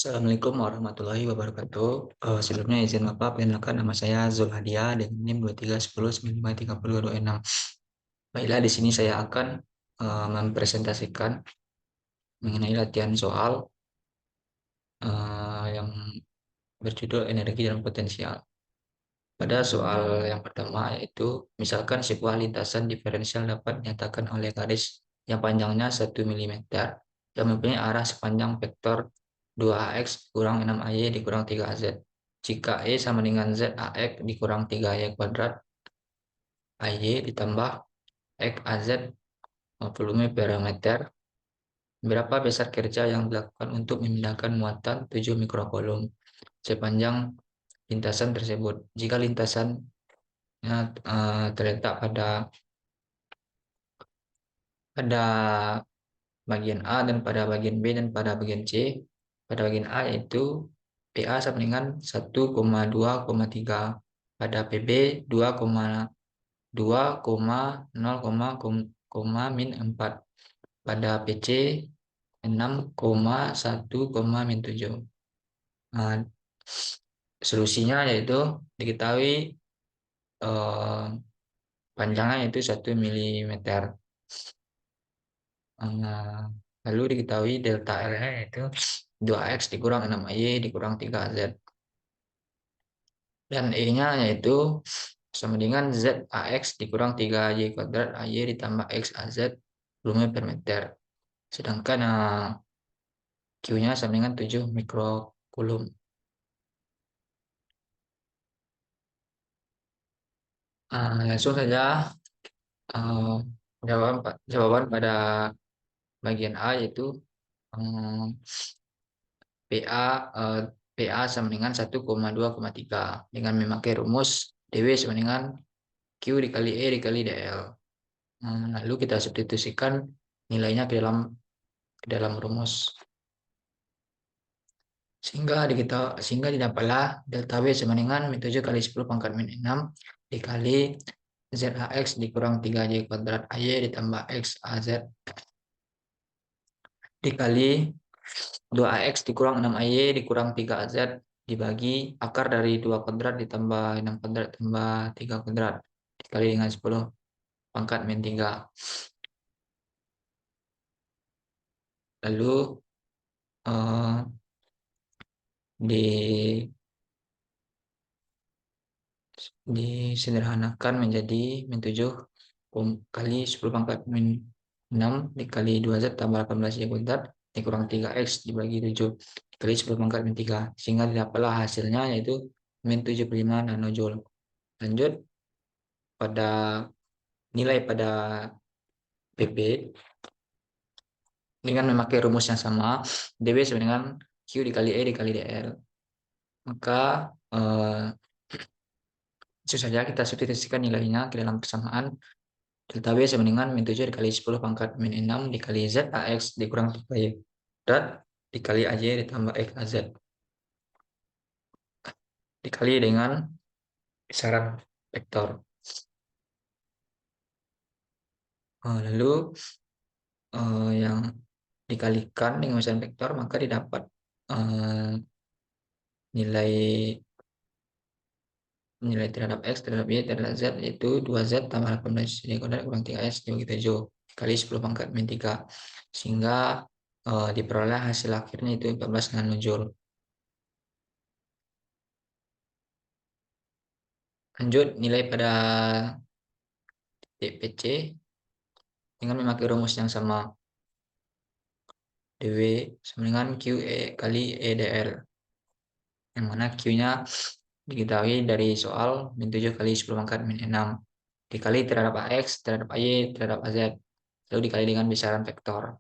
Assalamualaikum warahmatullahi wabarakatuh. Sebelumnya izin Bapak, perkenalkan nama saya Zulhadia dengan NIM 2310953026. Baiklah, di sini saya akan mempresentasikan mengenai latihan soal yang berjudul energi dan potensial. Pada soal yang pertama yaitu, misalkan sebuah lintasan diferensial dapat dinyatakan oleh garis yang panjangnya 1 mm yang mempunyai arah sepanjang vektor 2ax kurang 6ay dikurang 3az. Jika E sama dengan ZAX dikurang 3y kuadrat AY ditambah X AZ volume per meter, berapa besar kerja yang dilakukan untuk memindahkan muatan 7 mikrokolom sepanjang lintasan tersebut? Jika lintasan terletak pada pada bagian A dan pada bagian B dan pada bagian C. Pada bagian A yaitu PA sama dengan 1,2,3, pada PB 2,2,0, min 4, pada PC 6,1, min 7. Nah, solusinya yaitu diketahui eh, panjangnya yaitu 1 mm. Lalu diketahui delta L-nya yaitu 2x dikurang 6ay dikurang 3z. Dan E-nya yaitu sama dengan ZAX dikurang 3y kuadrat AY ditambah XAZ volume per meter. Sedangkan Q-nya sama dengan 7 mikrokulum. Langsung saja jawaban pada bagian A yaitu PA PA sama dengan 1,2,3 dengan memakai rumus DW sama dengan Q dikali E dikali DL. Lalu kita substitusikan nilainya ke dalam rumus. Sehingga didapatlah delta W sama dengan min 7 kali 10 pangkat min 6 dikali ZAX dikurang 3Y kuadrat AY ditambah XAZ dikali 2AX dikurang 6AY dikurang 3AZ dibagi akar dari 2 kuadrat ditambah 6 kuadrat tambah 3 kuadrat dikali dengan 10 pangkat min 3. Lalu disederhanakan menjadi min 7 kali 10 pangkat min 6 dikali 2Z tambah 18 Y kuadrat dikurang 3X dibagi 7 dikali 10 pangkat min 3, sehingga didapatlah hasilnya yaitu min 75 nanojoule. Lanjut pada nilai pada PP dengan memakai rumus yang sama, DB sama dengan Q dikali E dikali DL. Maka langsung saja kita substitusikan nilainya ke dalam persamaan. Delta W sama dengan min 7 dikali 10 pangkat min 6 dikali ZAX dikurang 3Y kuadrat dikali AJ ditambah XAZ dikali dengan besaran vektor. Lalu yang dikalikan dengan besaran vektor, maka didapat nilai terhadap X terhadap Y terhadap Z yaitu 2Z tambah 18 Y kuadrat kurang 3S dibagi 7 kali 10 pangkat min 3, sehingga diperoleh hasil akhirnya itu 14 nanojoule. Lanjut nilai pada DPC dengan memakai rumus yang sama, DW sama dengan QE kali EDL, yang mana Q-nya diketahui dari soal min 7 kali 10 pangkat min 6 dikali terhadap AX terhadap AY terhadap AZ lalu dikali dengan besaran vektor.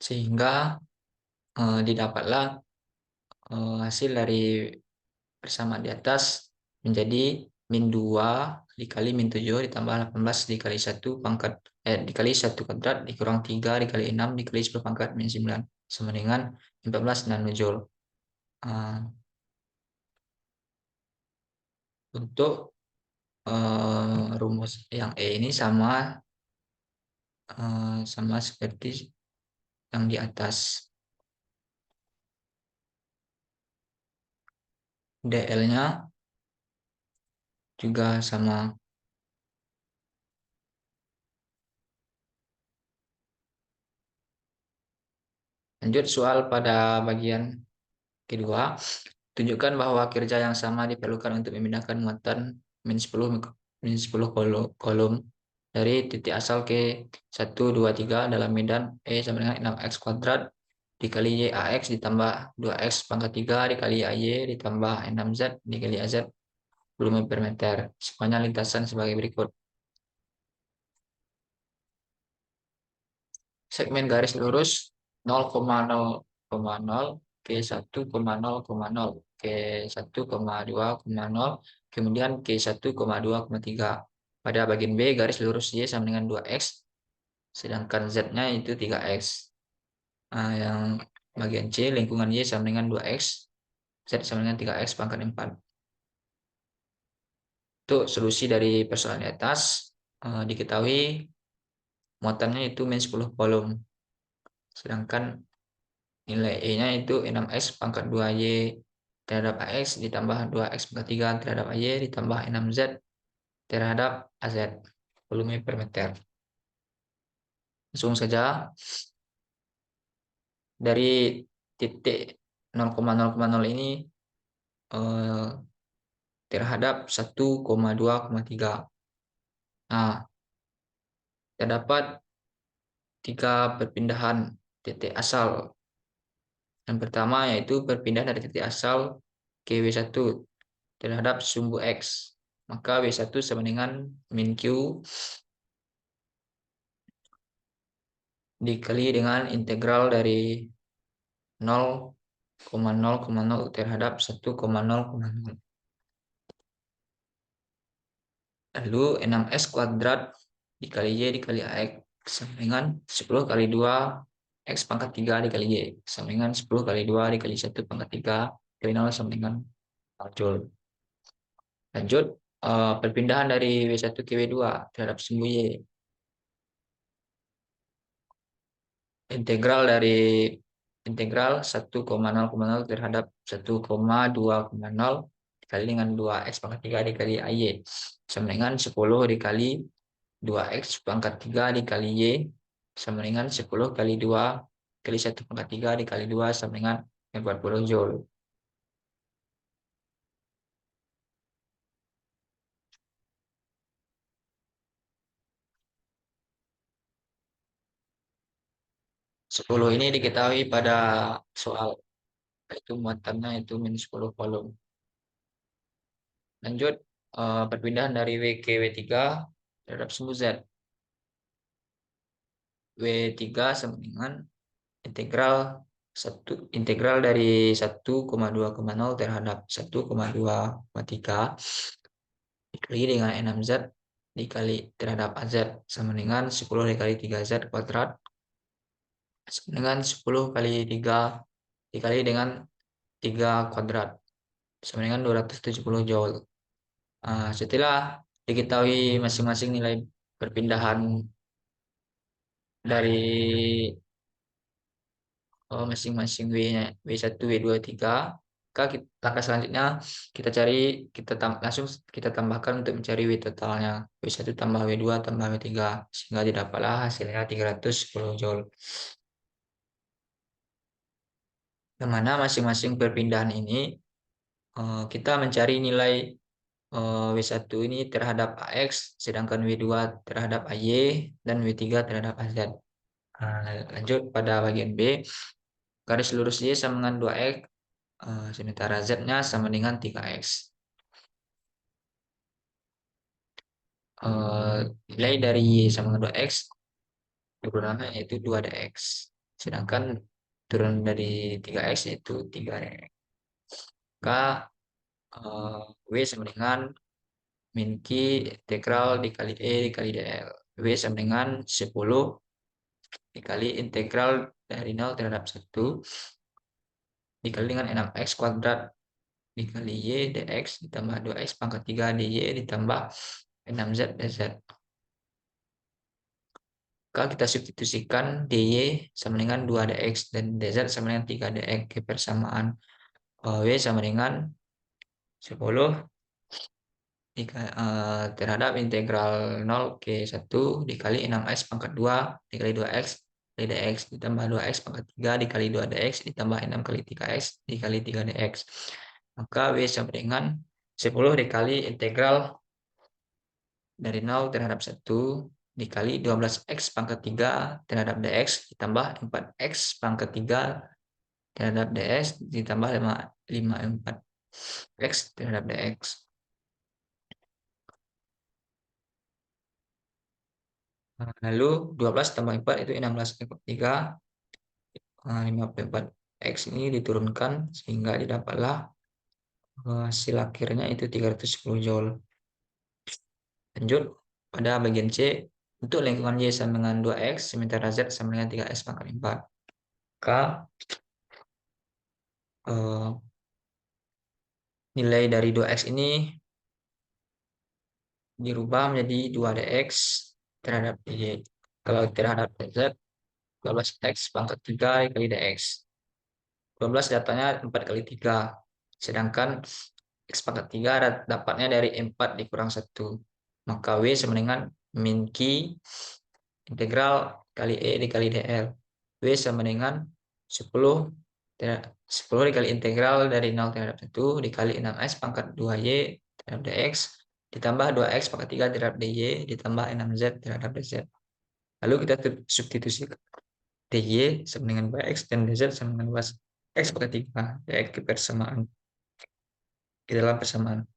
Sehingga didapatlah hasil dari persamaan di atas menjadi min 2 dikali min 7 ditambah 18 dikali 1 pangkat dikali 1 kuadrat dikurang 3 dikali 6 dikali 10 pangkat min 9 sama dengan 14 nanojoule. Untuk rumus yang E ini sama seperti yang di atas. DL-nya juga sama. Lanjut soal pada bagian kedua. Tunjukkan bahwa kerja yang sama diperlukan untuk memindahkan muatan kolom dari titik asal ke 1, 2, 3 dalam medan E sama dengan 6x kuadrat dikali Y AX ditambah 2x pangkat 3 dikali AY ditambah 6Z dikali AZ volume per meter. Semuanya lintasan sebagai berikut. Segmen garis lurus 0,0,0 ke 1,0,0 ke 1,2,0 kemudian ke 1,2,3. Pada bagian B garis lurus Y sama dengan 2x sedangkan Z-nya itu 3x. Nah, yang bagian C lingkungan Y sama dengan 2x, Z sama dengan 3x pangkat 4. Untuk solusi dari persoalan di atas diketahui muatannya itu min 10 kolom. Sedangkan nilai E-nya itu 6x pangkat 2Y terhadap AX ditambah 2x pangkat 3 terhadap AY ditambah 6Z terhadap AZ volume per meter. Langsung saja dari titik 0,0,0 ini terhadap 1,2,3. Nah, terdapat 3 perpindahan titik asal. Yang pertama yaitu perpindahan dari titik asal ke W1 terhadap sumbu X. Maka W1 sama dengan min Q dikali dengan integral dari 0,0,0 terhadap 1,0,0. Lalu 6x kuadrat dikali Y dikali AX sama dengan 10 kali 2 X pangkat 3 dikali Y sama dengan 10 kali 2 dikali 1 pangkat 3 kali 0 sama dengan 4 Joule. Lanjut, perpindahan dari W1 ke W2 terhadap sumbu Y. Integral dari integral 1,0,0 terhadap 1,2,0 dikali dengan 2x pangkat 3 dikali AY sama dengan 10 dikali 2x pangkat 3 dikali Y sama dengan 10 kali 2 kali 1 pangkat 3 dikali 2 sama dengan 40 Joule. Sepuluh ini diketahui pada soal, itu muatannya itu min 10 kolom. Lanjut, perpindahan dari W ke W3 terhadap sumbu Z. W3 sama dengan integral dari 1,2,0 terhadap 1,2,3 dikali dengan 6Z dikali terhadap AZ sama dengan 10 dikali 3Z kuadrat sama dengan 10 kali 3 dikali dengan 3 kuadrat sama dengan 270 Joule. Setelah diketahui masing-masing nilai perpindahan dari masing-masing W-nya, W1, W2, W3, maka langkah selanjutnya langsung kita tambahkan untuk mencari W totalnya. W1 tambah W2 tambah W3 sehingga didapatlah hasilnya 310 Joule. Yang mana masing-masing perpindahan ini kita mencari nilai W1 ini terhadap AX, sedangkan W2 terhadap AY, dan W3 terhadap AZ. Lanjut pada bagian B, garis lurus Y sama dengan 2X, sementara Z-nya sama dengan 3X. Nilai dari Y sama dengan 2X, turunannya yaitu 2DX. Sedangkan turun dari 3X yaitu 3DX. Maka W sama dengan min Q integral dikali E dikali DL. W sama dengan 10 dikali integral dari 0 terhadap 1 dikali dengan 6x kuadrat dikali Y dx ditambah 2x pangkat 3 dy ditambah 6z dz. Maka kita substitusikan dy sama dengan 2 dx dan dz sama dengan 3 dx ke persamaan W sama dengan 10 terhadap integral 0 ke 1 dikali 6x pangkat 2 dikali 2x kali dx ditambah 2x pangkat 3 dikali 2 dx ditambah 6 kali 3x dikali 3 dx. Maka W sama dengan 10 dikali integral dari 0 terhadap 1 dikali 12x pangkat 3 terhadap dx ditambah 4x pangkat 3 terhadap dx ditambah 4x terhadap dx. Lalu 12 tambah 4 itu 16 ekor 3. 54x ini diturunkan sehingga didapatlah hasil akhirnya itu 310 Joule. Lanjut pada bagian C, untuk lingkungan Y sama dengan 2x, sementara Z sama dengan 3x pangkat 4. Maka nilai dari 2x ini dirubah menjadi 2dx terhadap Y. Kalau terhadap Z, 12x pangkat 3 kali dx. 12 datanya 4 kali 3. Sedangkan X pangkat 3 dapatnya dari 4 dikurang 1. Maka W sama dengan min Q integral kali E dikali dl. W sama dengan 10 dikali integral dari 0 terhadap 1 dikali 6x pangkat 2y terhadap dx ditambah 2x pangkat 3 terhadap dy ditambah 6z terhadap dz. Lalu kita substitusikan dy sama dengan 2x dan dz sama dengan 2x pangkat 3 dx ke persamaan di dalam persamaan.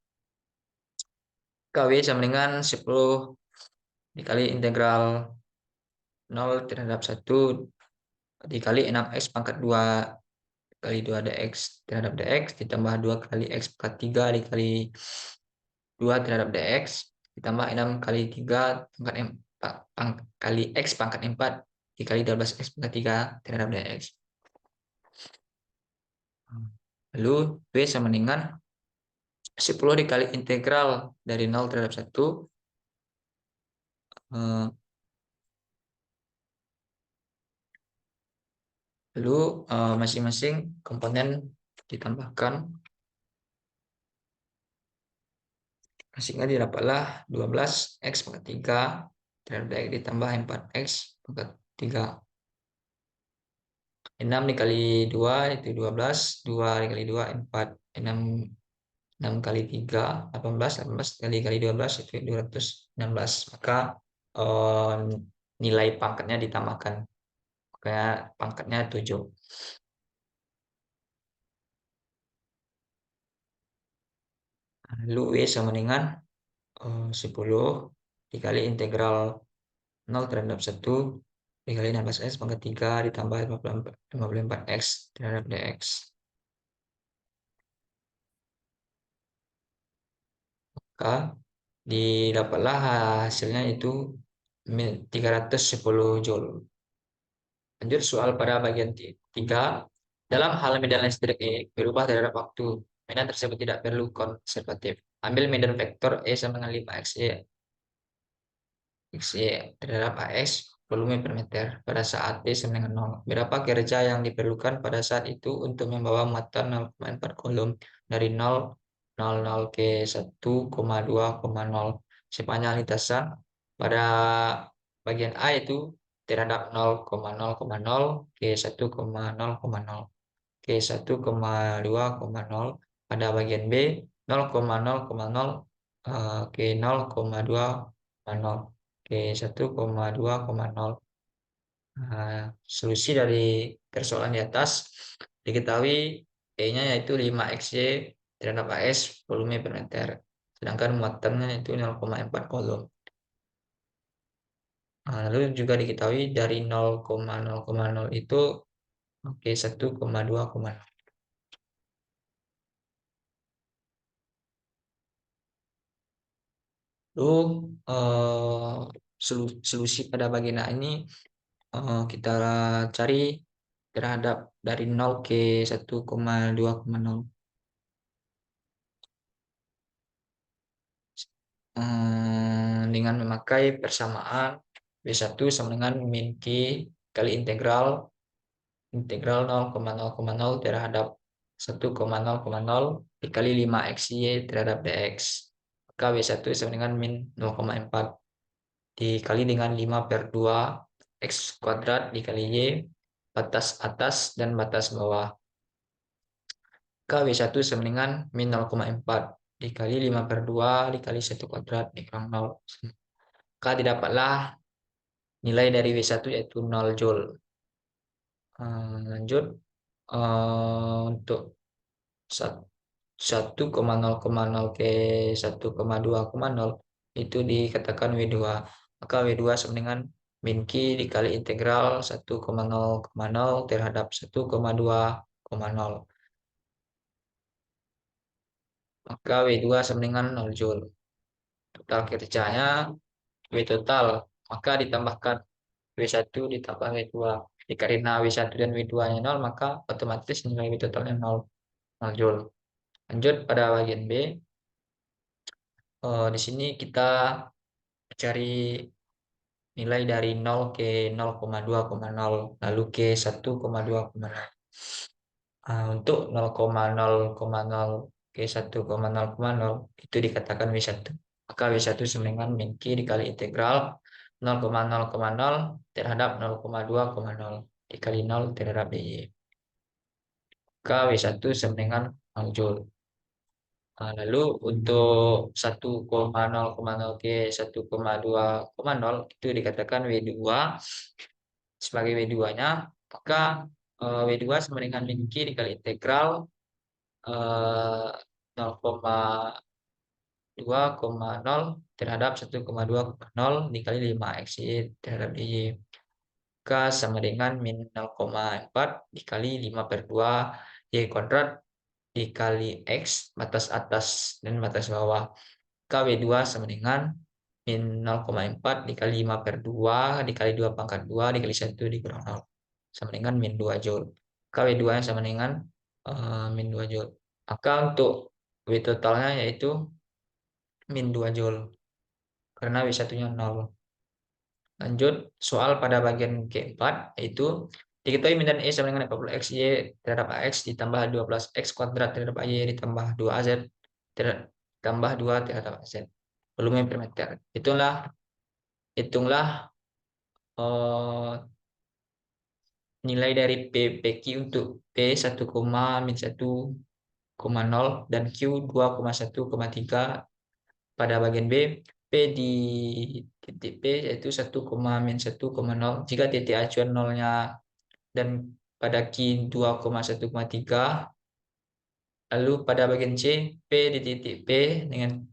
KW sama dengan 10 dikali integral 0 terhadap 1 dikali 6x pangkat 2 kali 2 dx terhadap dx ditambah 2 kali x pangkat 3 dikali 2 terhadap dx ditambah 6 kali 3 kali x pangkat 4 dikali 12x pangkat 3 terhadap dx. Lalu W sama dengan 10 dikali integral dari 0 terhadap 1 lalu masing-masing komponen ditambahkan hasilnya didapatlah 12x pangkat 3 terhadap dx ditambah 4x pangkat 3. 6 dikali 2 itu 12, 2 dikali 2 4, 6 kali 3 18, 18 kali 12 itu 216. Maka nilai pangkatnya ditambahkan. Makanya pangkatnya 7. Lalu W sama dengan 10 dikali integral 0 terhadap 1 dikali 16x pangkat 3 ditambah 54x terhadap dx. Maka didapatlah hasilnya itu 310 Joule. Lanjut soal pada bagian 3. Dalam hal medan listrik E berubah terhadap waktu, medan tersebut tidak perlu konservatif. Ambil medan vektor E sama dengan 5xe XY terhadap AX volume per meter pada saat T sama dengan 0. Berapa kerja yang diperlukan pada saat itu untuk membawa muatan 0,4 kolom dari 0,00 ke 1,2,0 sepanjang lintasan pada bagian A itu terhadap 0,0,0 ke 1,0,0 ke 1,2,0 pada bagian B 0,0,0 ke 0,2,0 ke 1,2,0. Solusi dari persoalan di atas diketahui E-nya yaitu 5XY terhadap AS volume per meter. Sedangkan muatannya itu 0,4 kolom. Lalu juga diketahui dari 0,0,0 itu oke 1,2,0. Lalu solusi pada bagian A ini kita cari terhadap dari 0 ke 1,2,0 dengan memakai persamaan B1 sama dengan min Q kali integral 0,0,0 terhadap 1,0,0 dikali 5xy terhadap dx. Maka W1 sama dengan min 0,4 dikali dengan 5 per 2 x kuadrat dikali y, batas atas dan batas bawah. Maka W1 sama dengan min 0,4 dikali 5 per 2 dikali 1 kuadrat dikurang 0. Maka didapatlah nilai dari W1 yaitu 0 Joule. Lanjut, untuk 1,0,0 ke 1,2,0 itu dikatakan W2. Maka W2 sama dengan min Q dikali integral 1,0,0 terhadap 1,2,0. Maka W2 sama dengan 0 Joule. Total kerjanya W total. Maka ditambahkan W1 ditambah W2. Karena W1 dan W2-nya 0, maka otomatis nilai W totalnya 0, 0 Joule. Lanjut pada bagian B. Di sini kita cari nilai dari 0 ke 0,2,0 lalu ke 1,2,0. Untuk 0,0,0 ke 1,0,0 itu dikatakan W1. Maka W1 sama dengan min Q dikali integral 0,0,0 terhadap 0,2,0 dikali 0 terhadap dy. Maka W1 sama dengan 0 Joule. Lalu untuk 1,0,0 ke 1,2,0 itu dikatakan W2 sebagai W2-nya, maka W2 sama dengan min Q dikali integral 0,2,0 terhadap 1,2,0 dikali 5xy terhadap dy. Maka sama dengan min 0,4 dikali 5 per 2 y kuadrat dikali x batas atas dan batas bawah. KW2 sama dengan min 0,4 dikali 5 per 2 dikali 2 pangkat 2 dikali 1 dikurang 0. Sama dengan min 2 Joule. KW2 sama dengan min 2 Joule. Maka untuk W totalnya yaitu min 2 Joule. Karena W1-nya 0. Lanjut, soal pada bagian keempat, yaitu diketahui min dan E sama dengan 40xy terhadap AX ditambah 12x kuadrat terhadap AY ditambah 2AZ ditambah 2 terhadap AZ. Volume per meter. Hitunglah nilai dari PQ untuk P 1,-1,0 dan Q 2,1,3 pada bagian B. P di titik P yaitu 1,-1,0 jika titik acuan nolnya dan pada Q 2,1,3. Lalu pada bagian C, P di titik P dengan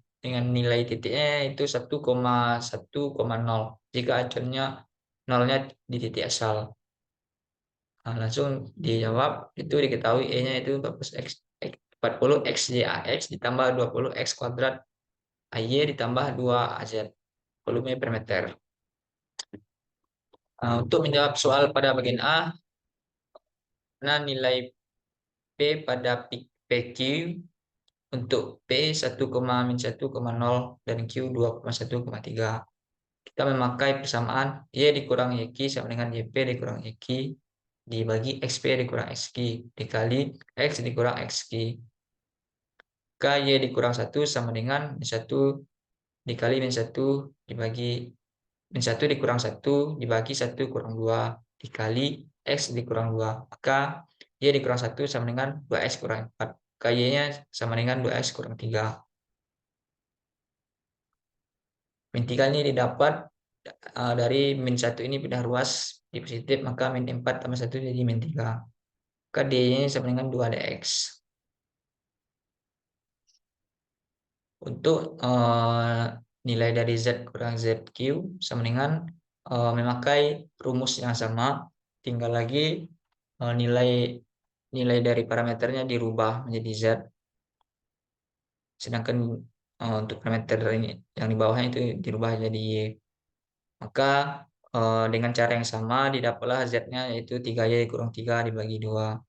nilai titiknya itu 1,1,0 jika acuannya nolnya di titik asal. Langsung dijawab, itu diketahui E-nya itu 40xy/AX ditambah 20x kuadrat AY ditambah 2AZ volume per meter. Untuk menjawab soal pada bagian A, nah nilai P pada PQ untuk P 1,-1,0 dan Q 2,1,3. Kita memakai persamaan Y dikurang YQ sama dengan YP dikurang YQ dibagi XP dikurang XQ dikali X dikurang XQ. Y dikurang 1 sama dengan min 1 dikali min 1 dibagi min 1 dikurang 1 dibagi 1 kurang 2 dikali X dikurang 2. Maka Y dikurang 1 sama dengan 2X kurang 4. Y-nya sama dengan 2X kurang 3. Min 3 ini didapat dari min 1 ini pindah ruas di positif, maka min 4 tambah 1 jadi min 3. Maka D-nya sama dengan 2dx. Untuk nilai dari Z kurang ZQ sama dengan memakai rumus yang sama, tinggal lagi nilai dari parameternya dirubah menjadi Z. Sedangkan untuk parameter ini yang di bawahnya itu dirubah jadi Y. Maka dengan cara yang sama didapatlah Z-nya yaitu 3Y kurang 3 dibagi 2.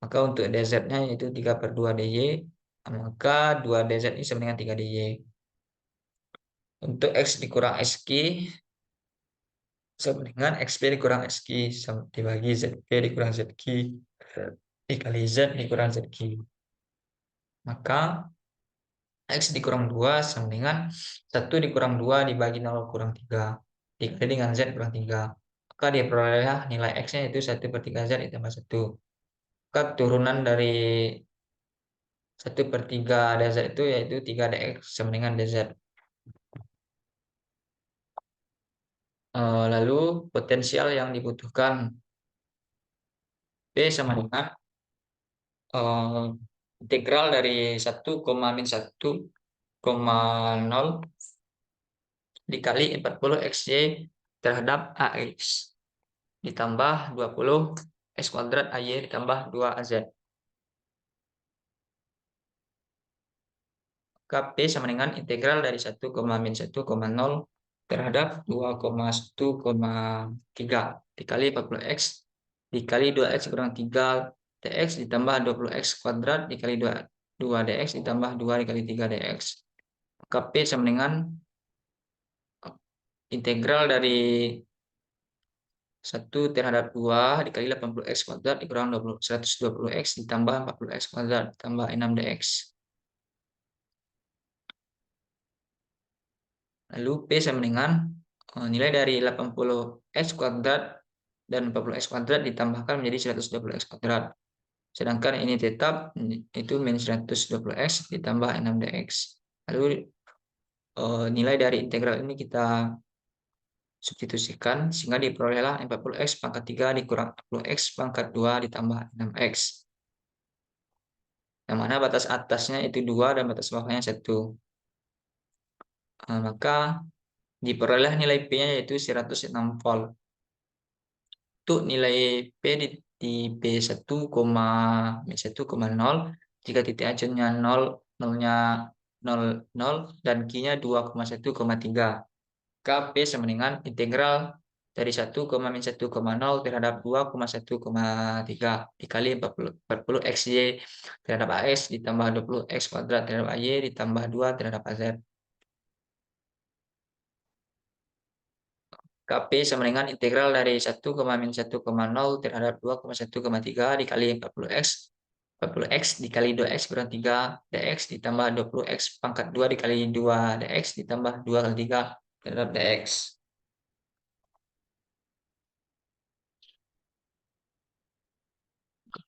Maka untuk dz-nya yaitu 3 per 2 dy. Maka 2 dz ini sama dengan 3 dy. Untuk x dikurang xq sama dengan xp dikurang xq dibagi zp dikurang zq dikali z dikurang zq. Maka X dikurang 2 sama dengan 1 dikurang 2 dibagi 0 kurang 3. Dikali dengan Z kurang 3. Maka diperolehlah nilai X-nya itu 1/3 Z ditambah 1. Maka turunan dari 1/3 dz itu yaitu 3 dx sama dengan dz. Lalu potensial yang dibutuhkan P sama dengan eh, integral dari 1,-1,0 dikali 40 xy terhadap ax ditambah 20 x kuadrat ay ditambah 2az. Maka P sama dengan integral dari 1,-1,0 terhadap 2,1,3 dikali 40x dikali 2x kurang 3 dx ditambah 20x kuadrat dikali 2 dx ditambah 2 dikali 3 dx. Maka P sama dengan integral dari 1 terhadap 2 dikali 80x kuadrat dikurang 120x ditambah 40x kuadrat ditambah 6 dx. Lalu P sama dengan nilai dari 80x kuadrat dan 40x kuadrat ditambahkan menjadi 120x kuadrat. Sedangkan ini tetap itu min 120x ditambah 6dx. Lalu nilai dari integral ini kita substitusikan sehingga diperolehlah 40x pangkat 3 dikurang 40x pangkat 2 ditambah 6x. Yang mana batas atasnya itu 2 dan batas bawahnya 1. Maka diperoleh nilai P-nya yaitu 106 volt. Untuk nilai P di P1,1,0 jika titik acuannya 0, 0-nya 0, 0 dan Q-nya 2,1,3. Maka P sama dengan integral dari 1,-1,0 terhadap 2,1,3 dikali 40 XY terhadap AX ditambah 20 X kuadrat terhadap AY ditambah 2 terhadap AZ. KP sama dengan integral dari 1,-1,0 terhadap 2,1,3 dikali 40x dikali 2x kurang 3 dx ditambah 20x pangkat 2 dikali 2 dx ditambah 2 kali 3 terhadap dx.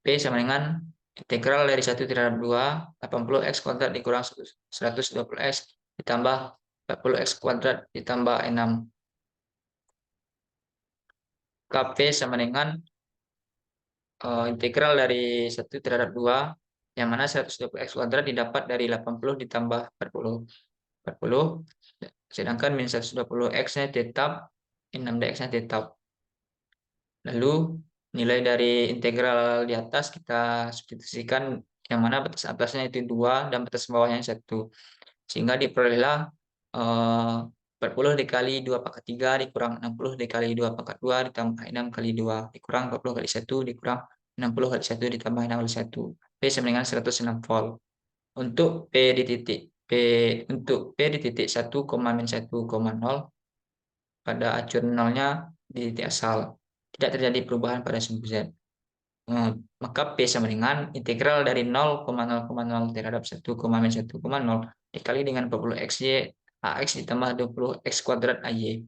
P sama dengan integral dari 1 terhadap 2 80x kuadrat dikurang 120x ditambah 40x kuadrat ditambah 6. KP sama dengan integral dari 1 terhadap 2 yang mana 120x kuadrat didapat dari 80 ditambah 40 sedangkan min 120x-nya tetap 6dx-nya tetap. Lalu nilai dari integral di atas kita substitusikan yang mana batas atasnya itu 2 dan batas bawahnya 1 sehingga diperolehlah 40 dikali 2 pangkat 3 dikurang 60 dikali 2 pangkat 2 ditambah 6 kali 2 dikurang 40 kali 1 dikurang 60 kali 1 ditambah 6 kali 1. P sama dengan 106 volt. Untuk P di titik di titik 1,-1,0 pada acuan nolnya di titik asal tidak terjadi perubahan pada sumbu Z. Maka P sama dengan integral dari 0,0,0 terhadap 1,-1,0 dikali dengan 40 XY AX ditambah 20 X kuadrat AY.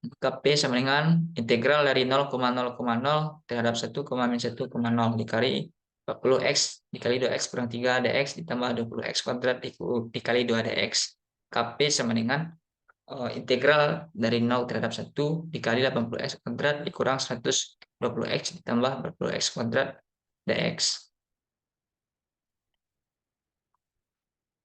Maka P sama dengan integral dari 0,0,0 terhadap 1,-1,0 dikali 40 X dikali 2X kurang 3 dx ditambah 20 X kuadrat dikali 2 dx. Kp sama dengan integral dari 0 terhadap 1 dikali 80 X kuadrat dikurang 120 X ditambah 40 X kuadrat dx.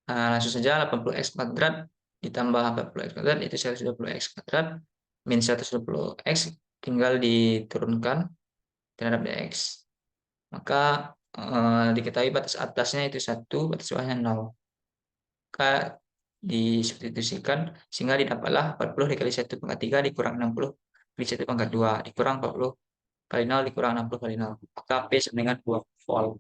Langsung saja 80 X kuadrat ditambah 40 X kuadrat itu 120 X kuadrat min 120 X tinggal diturunkan terhadap dx. Maka diketahui batas atasnya itu 1, batas bawahnya 0. Maka disubstitusikan sehingga didapatlah 40 dikali 1 pangkat 3 dikurang 60 kali 1 pangkat 2 dikurang 40 kali 0 dikurang 60 kali 0. Maka P sama dengan 2 volt.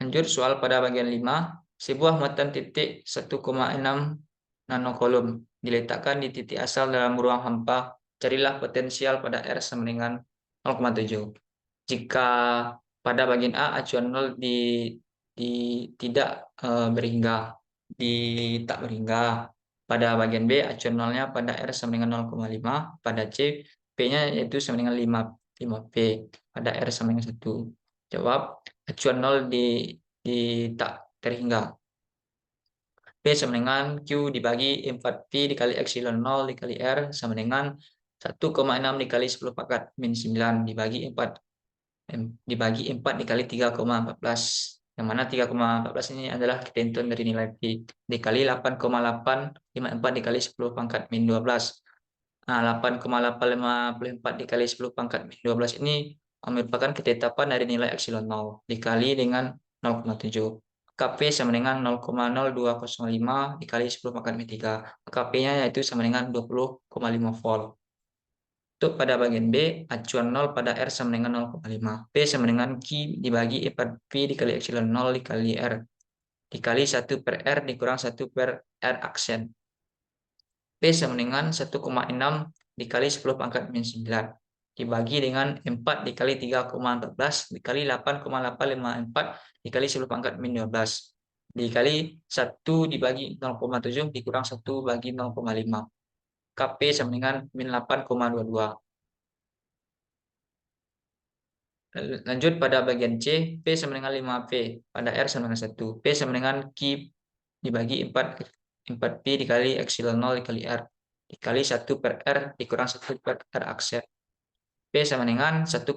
Lanjut soal pada bagian 5. Sebuah muatan titik 1,6 nanocoulomb. Diletakkan di titik asal dalam ruang hampa. Carilah potensial pada R sama dengan 0,7. Jika pada bagian A acuan 0 di tidak berhingga, di tak berhingga. Pada bagian B acuan 0-nya pada R sama dengan 0,5. Pada C P-nya yaitu sama dengan 5P. Pada R sama dengan 1. Jawab acuan 0 di tak terhingga. P sama dengan Q dibagi 4P dikali epsilon 0 dikali R sama dengan 1,6 dikali 10 pangkat min 9 dibagi 4 dikali 3,14. Yang mana 3,14 ini adalah ketentuan dari nilai P dikali 8,854 dikali 10 pangkat min 12. Nah, 8,854 dikali 10 pangkat min 12 ini merupakan ketetapan dari nilai epsilon 0 dikali dengan 0,7. Maka P sama dengan 0,0205 dikali 10 pangkat min 3. Maka P-nya yaitu sama dengan 20,5 volt. Untuk pada bagian B, acuan 0 pada R sama dengan 0,5. P sama dengan Q dibagi 4P dikali epsilon 0 dikali R. Dikali 1 per R dikurang 1 per R aksen. P sama dengan 1,6 dikali 10 pangkat min 9. Dibagi dengan 4 dikali 3,14 dikali 8,854 dikali 10 pangkat min 12. Dikali 1 dibagi 0,7 dikurang 1 bagi 0,5. KP sama dengan min 8,22. Lanjut pada bagian C, P sama dengan 5P, pada R sama dengan 1. P sama dengan Q dibagi 4P dikali epsilon 0 dikali R. Dikali 1 per R dikurang 1 per R aksen. P sama dengan 1,6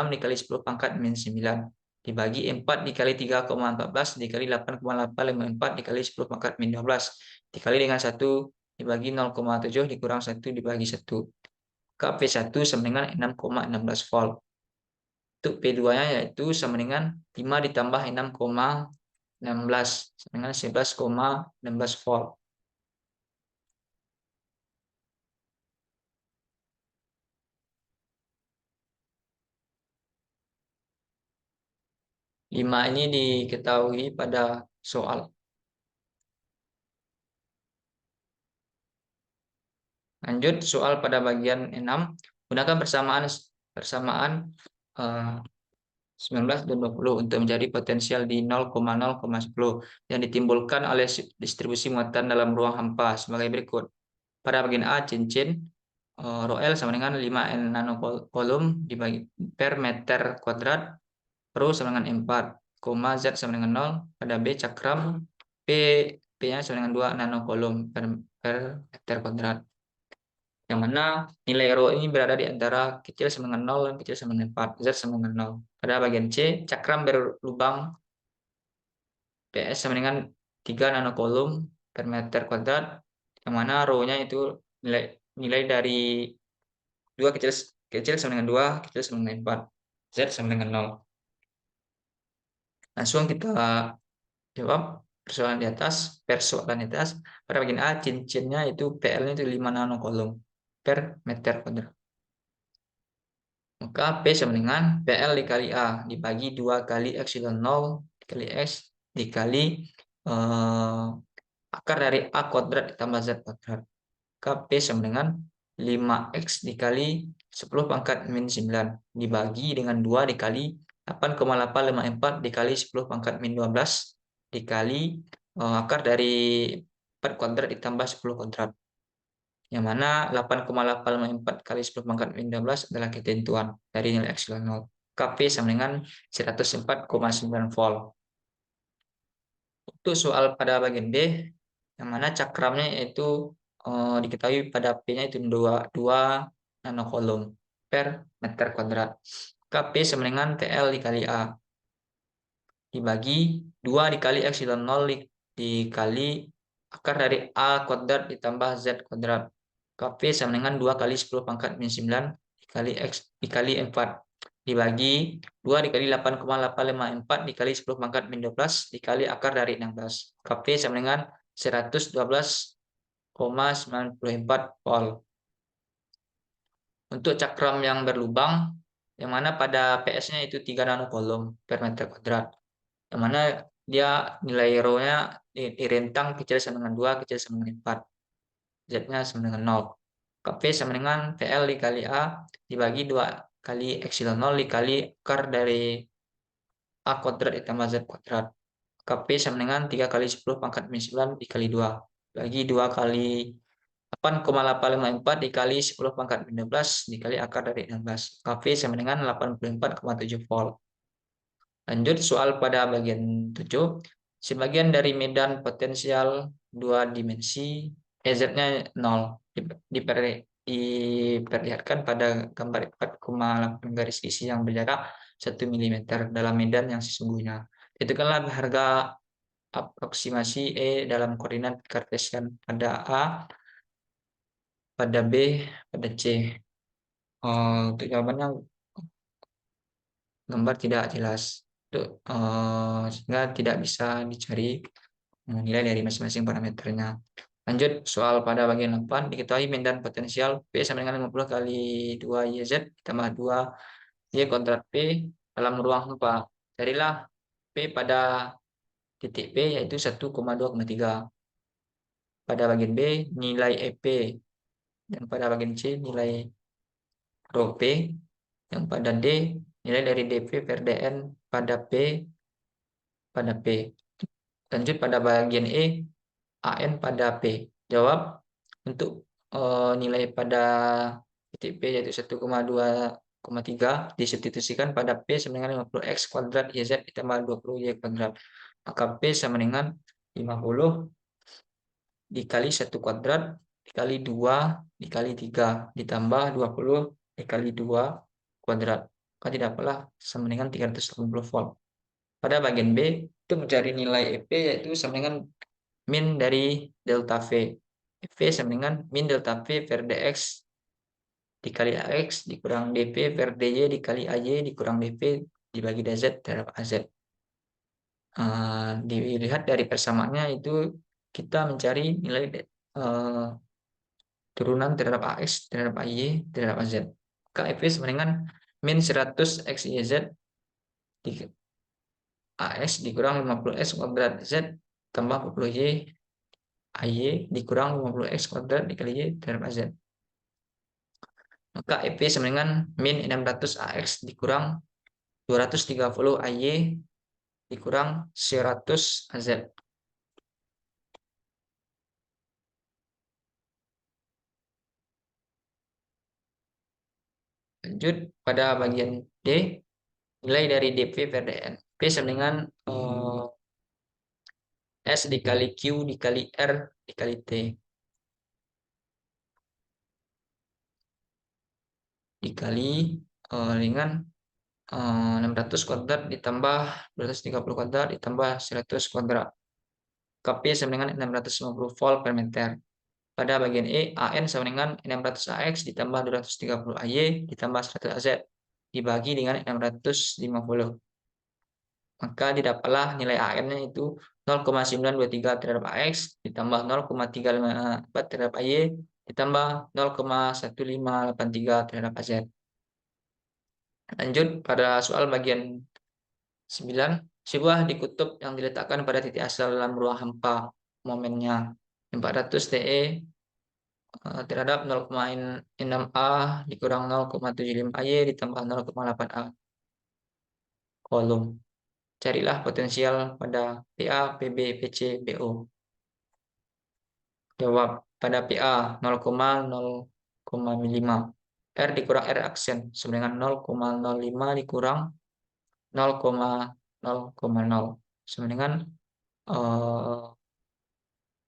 dikali 10 pangkat min 9. Dibagi 4 dikali 3,14 dikali 8,854 dikali 10 pangkat min 12. Dikali dengan 1 dibagi 0,7 dikurang 1 dibagi 1. Maka P1 sama dengan 6,16 volt. Untuk P2-nya yaitu sama dengan 5 ditambah 6,16 sama dengan 11,16 volt. 5 ini diketahui pada soal. Lanjut soal pada bagian 6. Gunakan persamaan 19 dan 20 untuk mencari potensial di 0,0,10 yang ditimbulkan oleh distribusi muatan dalam ruang hampa sebagai berikut. Pada bagian A, cincin rho L sama dengan 5 nanocoulomb dibagi per meter kuadrat, rho sama dengan 4, Z sama dengan 0. Pada B, cakram P-nya sama dengan 2 nanocoulomb per meter kuadrat. Yang mana nilai rho ini berada di antara kecil sama dengan 0 dan kecil sama dengan 4, Z sama dengan 0. Pada bagian C, cakram berlubang PS sama dengan 3 nanocoulomb per meter kuadrat, yang mana rho-nya itu nilai dari 2 kecil sama dengan 2, kecil sama dengan 4, Z sama dengan 0. Langsung kita jawab persoalan di atas. Pada bagian A, cincinnya itu PL-nya itu 5 nanocoulomb per meter kuadrat. Maka P sama dengan PL dikali A dibagi 2 kali epsilon 0 dikali X dikali akar dari A kuadrat ditambah Z kuadrat. Maka P sama dengan 5X dikali 10 pangkat min 9 dibagi dengan 2 dikali 8,854 dikali 10 pangkat min 12 dikali akar dari 4 kuadrat ditambah 10 kuadrat. Yang mana 8,854 kali 10 pangkat min 12 adalah ketentuan dari nilai epsilon 0. Kp sama dengan 104,9 volt. Untuk soal pada bagian B, yang mana cakramnya itu diketahui pada P-nya itu 2 nanocoulomb per meter kuadrat. Kp sama dengan PL dikali A dibagi 2 dikali epsilon 0 dikali akar dari A kuadrat ditambah Z kuadrat. Kp sama dengan 2 kali 10 pangkat min 9 dikali X dikali 4 dibagi 2 dikali 8,854 dikali 10 pangkat min 12 dikali akar dari 16. Kp sama dengan 112,94 volt. Untuk cakram yang berlubang, yang mana pada PS-nya itu 3 nanocoulomb per meter kuadrat. Yang mana dia nilai rho-nya di rentang kecil sama dengan 2, kecil sama dengan 4. Z-nya sama dengan 0. Maka P sama dengan PL dikali A dibagi 2 kali epsilon 0 dikali akar dari A kuadrat ditambah Z kuadrat. Maka P sama dengan 3 kali 10 pangkat min 9 dikali 2. Bagi 2 kali 8,854 dikali 10 pangkat min 12 dikali akar dari 16. Maka P sama dengan 84,7 volt. Lanjut soal pada bagian 7. Sebagian dari medan potensial 2 dimensi Z-nya 0 diperlihatkan pada gambar 4,8 garis isi yang berjarak 1 mm dalam medan yang sesungguhnya. Tentukanlah harga aproksimasi E dalam koordinat kartesian pada A, pada B, pada C. Untuk jawabannya gambar tidak jelas, sehingga tidak bisa dicari nilai dari masing-masing parameternya. Lanjut soal pada bagian 8. Diketahui medan potensial P sama dengan 50 kali 2 YZ ditambah 2 Y kuadrat P dalam ruang hampa. Carilah P pada titik P yaitu 1,2,3. Pada bagian B nilai EP, dan pada bagian C nilai rho P, yang pada D nilai dari dP per dN pada P pada P. Lanjut pada bagian E AN pada P. Jawab untuk nilai pada titik P yaitu 1,2,3 disubstitusikan pada P sama dengan 50x kuadrat YZ ditambah 20Y kuadrat. Maka P sama dengan 50 dikali 1 kuadrat dikali 2 dikali 3 ditambah 20 dikali 2 kuadrat. Maka tidak apalah sama dengan 380 volt. Pada bagian B, untuk mencari nilai EP yaitu sama dengan min dari delta V. V sama dengan min delta V per dx dikali AX dikurang dP per dy dikali AY dikurang dP dibagi dz terhadap AZ. Dilihat dari persamaannya itu kita mencari nilai turunan terhadap AX terhadap AY terhadap AZ. Maka F sama dengan min 100 XYZ di AX dikurang 50X kuadrat Z tambah 40Y AY dikurang 50X kuadrat dikali Y terhadap AZ. Maka EP sama dengan min 600 AX dikurang 230 AY dikurang 100 AZ. Lanjut pada bagian D, nilai dari dP per dN. P sama dengan S dikali Q dikali R dikali T. Dikali dengan 600 kuadrat ditambah 230 kuadrat ditambah 100 kuadrat. Kp sama dengan 650 volt per meter. Pada bagian E, AN sama dengan 600 AX ditambah 230 AY ditambah 100 AZ dibagi dengan 650. Maka didapatlah nilai AN-nya itu 0,923 terhadap AX ditambah 0,354 terhadap AY ditambah 0,1583 terhadap AZ. Lanjut pada soal bagian 9. Sebuah dikutub yang diletakkan pada titik asal dalam ruang hampa momennya 400 TE terhadap 0,6A dikurang 0,75Y ditambah 0,8A kolom. Carilah potensial pada PA, PB, PC, BO. Jawab pada PA 0,05. R dikurang R aksen sama dengan 0,05 dikurang 0,0,0 sama dengan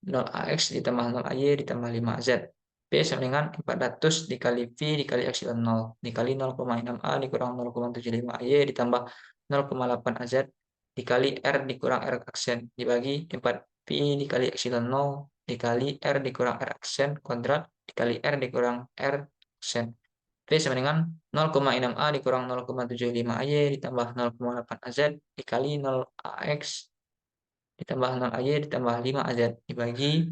0AX ditambah 0AY ditambah 5Z. P sama dengan 400 dikali V dikali epsilon 0 dikali 0,6A dikurang 0,75Y ditambah 0,8AZ dikali R dikurang R aksen dibagi 4 Pi dikali epsilon 0 dikali R dikurang R aksen kuadrat dikali R dikurang R aksen. P sama dengan 0,6A dikurang 0,75Y ditambah 0,8AZ dikali 0AX ditambah 0AY ditambah 5AZ dibagi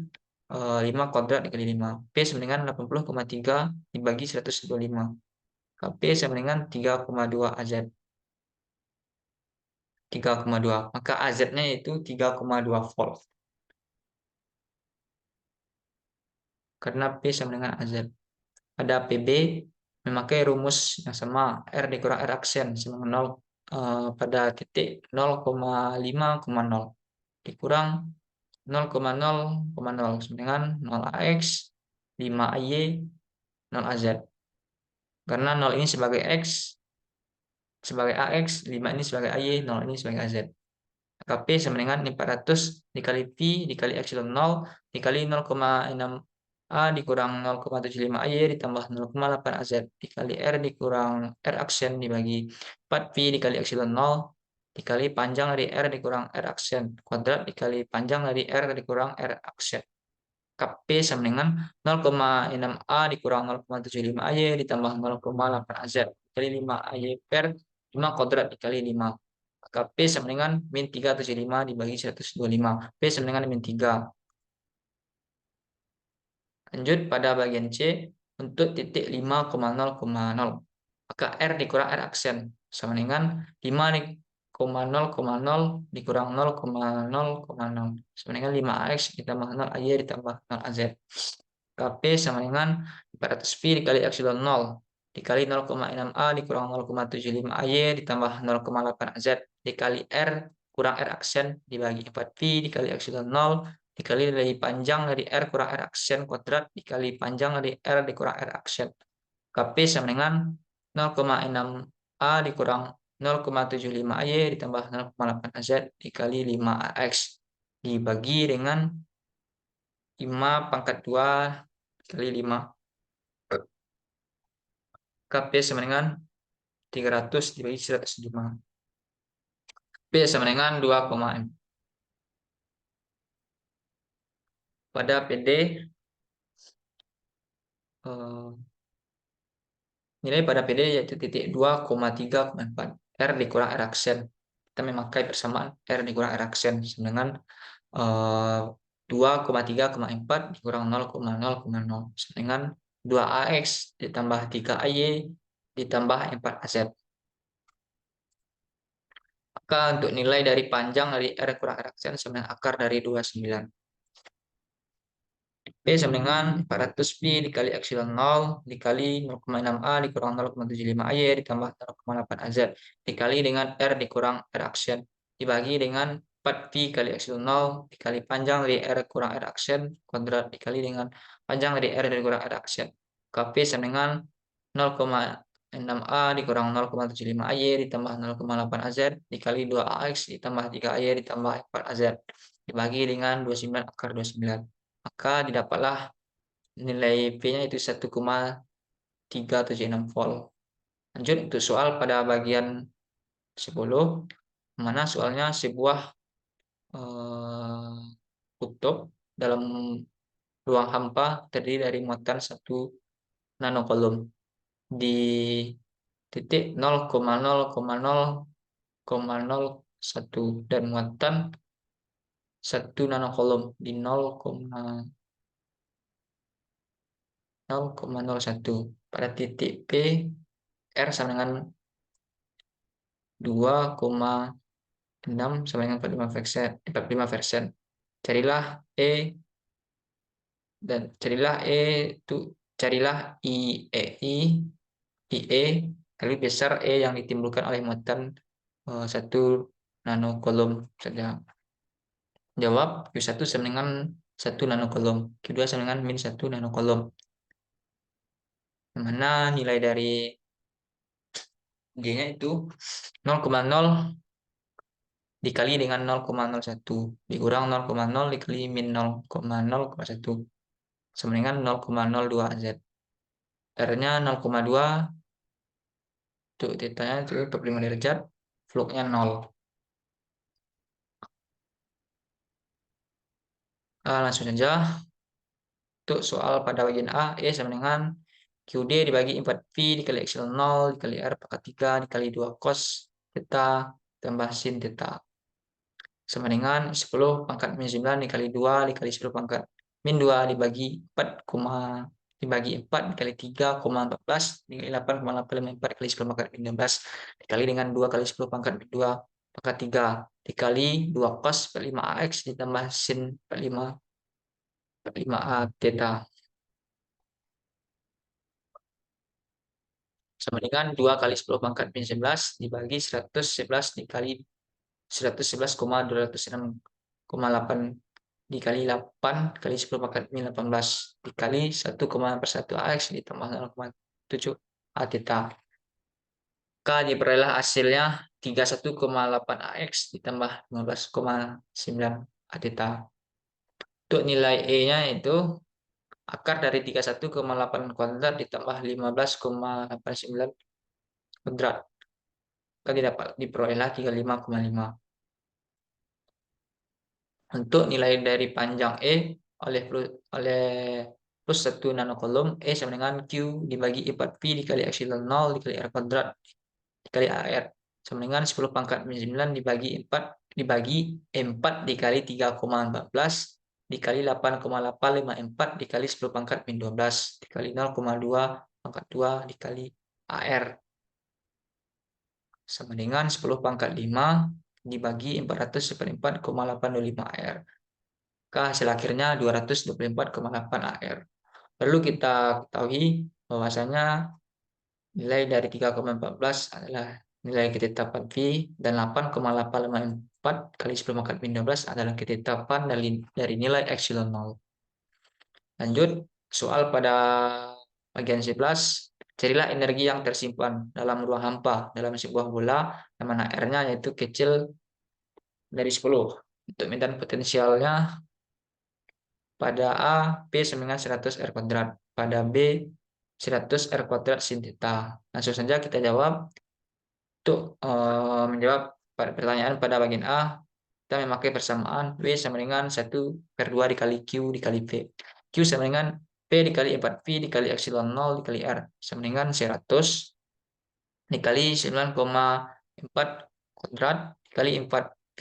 5 kuadrat dikali 5. P sama dengan 80,3 dibagi 125. P sama dengan 3,2 AZ. 3,2. Maka AZ-nya itu 3,2 volt. karena P sama dengan AZ. Pada PB memakai rumus yang sama, R dikurang R aksen sama dengan 0 pada titik 0,5,0 dikurang 0,0,0 sama dengan 0AX, 5AY, 0AZ. Karena 0 ini sebagai X, sebagai AX, 5 ini sebagai AY, 0 ini sebagai AZ. Maka P sama dengan 400 dikali Pi dikali epsilon 0 dikali 0,6 A dikurang 0,75 AY ditambah 0,8 AZ dikali R dikurang R aksen dibagi 4 Pi dikali epsilon 0 dikali panjang dari R dikurang R aksen kuadrat dikali panjang dari R dikurang R aksen. P sama dengan 0,6 A dikurang 0,75 AY ditambah 0,8 AZ dikali 5 AY per 5 kuadrat dikali 5. Maka P sama dengan min 375 dibagi 125. P sama dengan min 3. Lanjut pada bagian C untuk titik 5,0,0. Maka R dikurang R aksen sama dengan 5,0,0 dikurang 0,0,0 sama dengan 5AX ditambah 0 AY ditambah 0 AZ. P sama dengan 400 Pi dikali epsilon 0 dikali 0,6 A dikurang 0,75 AY ditambah 0,8 AZ dikali R kurang R aksen dibagi 4 Pi dikali epsilon 0 dikali dari panjang dari R kurang R aksen kuadrat dikali panjang dari R dikurang R aksen. P sama dengan 0,6 A dikurang 0,75 AY ditambah 0,8 AZ dikali 5AX dibagi dengan 5 pangkat 2 kali 5. P sama dengan 300 dibagi 105. P sama dengan 2,4. Pada PD nilai pada PD yaitu titik 2,3,4. R dikurang R aksen. Kita memakai persamaan R dikurang R aksen sama dengan 2,3,4 dikurang 0,0,0 sama dengan 2AX ditambah 3AY ditambah 4AZ. Maka untuk nilai dari panjang dari R kurang R aksen sama dengan akar dari 29. P sama dengan 400 Pi dikali epsilon 0 dikali 0,6 A dikurang 0,75 AY ditambah 0,8 AZ dikali dengan R dikurang R aksen dibagi dengan 4 Pi kali epsilon 0 dikali panjang dari R kurang R aksen kuadrat dikali dengan panjang dari R dikurang R aksen. P sama dengan 0,6 A dikurang 0,75 AY ditambah 0,8 AZ dikali 2AX ditambah 3 AY ditambah 4 AZ dibagi dengan 29 akar 29. Maka didapatlah nilai P-nya itu 1,376 volt. Lanjut untuk soal pada bagian 10, mana soalnya sebuah kutub dalam ruang hampa terdiri dari muatan 1 nanocoulomb di titik 0,0,0,01 dan muatan 1 nanocoulomb di 0,01 pada titik P R sama dengan 2,6 sama dengan 45%. Carilah E dan carilah E itu carilah IE kali besar E yang ditimbulkan oleh muatan 1 nanocoulomb saja. Jawab Q1 sama dengan 1 nanocoulomb, Q2 sama dengan min 1 nanocoulomb. Mana nilai dari G-nya itu 0,0 dikali dengan 0,01 dikurang 0,0 dikali min 0,01 sama dengan 0,02 Z. R-nya 0,2 untuk θ-nya itu 45 derajat, fluknya 0. Langsung saja untuk soal pada bagian A, E sama dengan QD dibagi 4Pi dikali epsilon 0 dikali R pangkat 3 dikali 2 cos θ tambah sin θ sama dengan 10 pangkat min 9 dikali 2 dikali 10 pangkat min 2 dibagi 4, dibagi 4 dikali 3,14 dikali 8,854 dikali 10 pangkat min 16 dikali dengan 2 kali 10 pangkat min 2 pangkat 3 dikali 2 cos per 5AX ditambah sin per 5 A θ. sama dengan 2 kali 10 pangkat min 11 dibagi 111 dikali 111,206,8 dikali 8 kali 10 pangkat min 18 dikali 1,1 AX ditambah 0,7 A theta. K diperoleh hasilnya 31,8 AX ditambah 15,9 A theta. Untuk nilai E-nya itu akar dari 31,8 kuadrat ditambah 15,89 kuadrat. Kali dapat diperoleh 35,5. Untuk nilai dari panjang E oleh plus 1 nanokolom, E sama dengan Q dibagi 4P dikali epsilon 0 dikali R kuadrat dikali AR sama dengan 10 pangkat min 9 dibagi 4 dikali 3,14 dikali 8,854 dikali 10 pangkat min 12 dikali 0,2 pangkat 2 dikali AR sama dengan 10 pangkat 5 dibagi 400 per 4,825 AR. Hasil akhirnya 224,8 AR. Perlu kita ketahui bahwasanya nilai dari 3,14 adalah nilai ketetapan V dan 8,854 kali 10 pangkat min 12 adalah ketetapan dari nilai epsilon 0. Lanjut, soal pada bagian 11, carilah energi yang tersimpan dalam ruang hampa dalam sebuah bola yang mana R-nya yaitu kecil dari 10. Untuk medan potensialnya pada A, P sama dengan 100 R kuadrat. Pada B, 100 R kuadrat sin theta. Langsung saja kita jawab. Untuk menjawab pertanyaan pada bagian A, kita memakai persamaan W sama dengan 1/2 dikali Q dikali P. Q sama dengan P dikali 4P dikali epsilon 0 dikali R sama dengan 100 dikali 9,4 kuadrat dikali 4P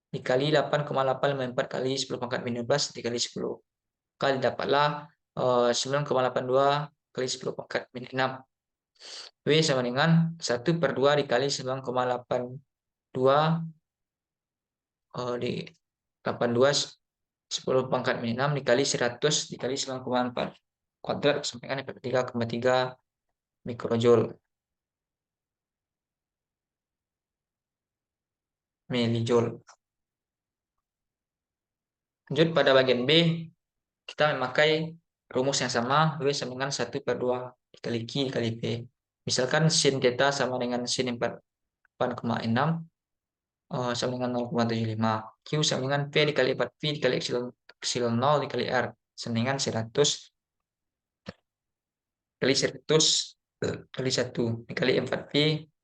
dikali 8,854 kali 10 pangkat min 12 dikali 10. Kali dapatlah 9,82 kali 10 pangkat min 6. W sama dengan 1/2 dikali 9,82 di 82 10 pangkat min 6 dikali 100 dikali 9,4 kuadrat sampai dengan 3,3 mikrojoule milijoule. Lanjut pada bagian B, kita memakai rumus yang sama, W sama dengan 1/2 dikali Q dikali P. Misalkan sin theta sama dengan sin 4,6 sama dengan 0,75. Q sama dengan P dikali 4P dikali epsilon 0 dikali R sama dengan 100 kali 100 kali 1 dikali 4P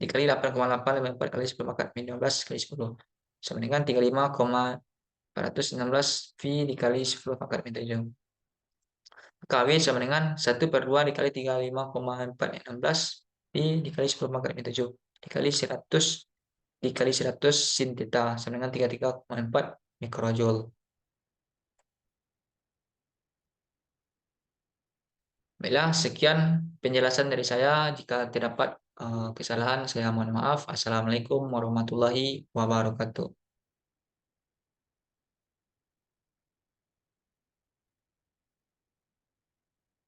dikali 8,854 kali 10 pangkat min 12 kali 10 sama dengan 35,416 V dikali 10 pangkat min 7. KW sama dengan 1/2 dikali 35,416 V dikali 10 pangkat min 7 dikali 100 dikali 100 sin theta sama dengan 33,4 mikrojoule. Baiklah, sekian penjelasan dari saya. Jika terdapat kesalahan, saya mohon maaf. Assalamualaikum warahmatullahi wabarakatuh.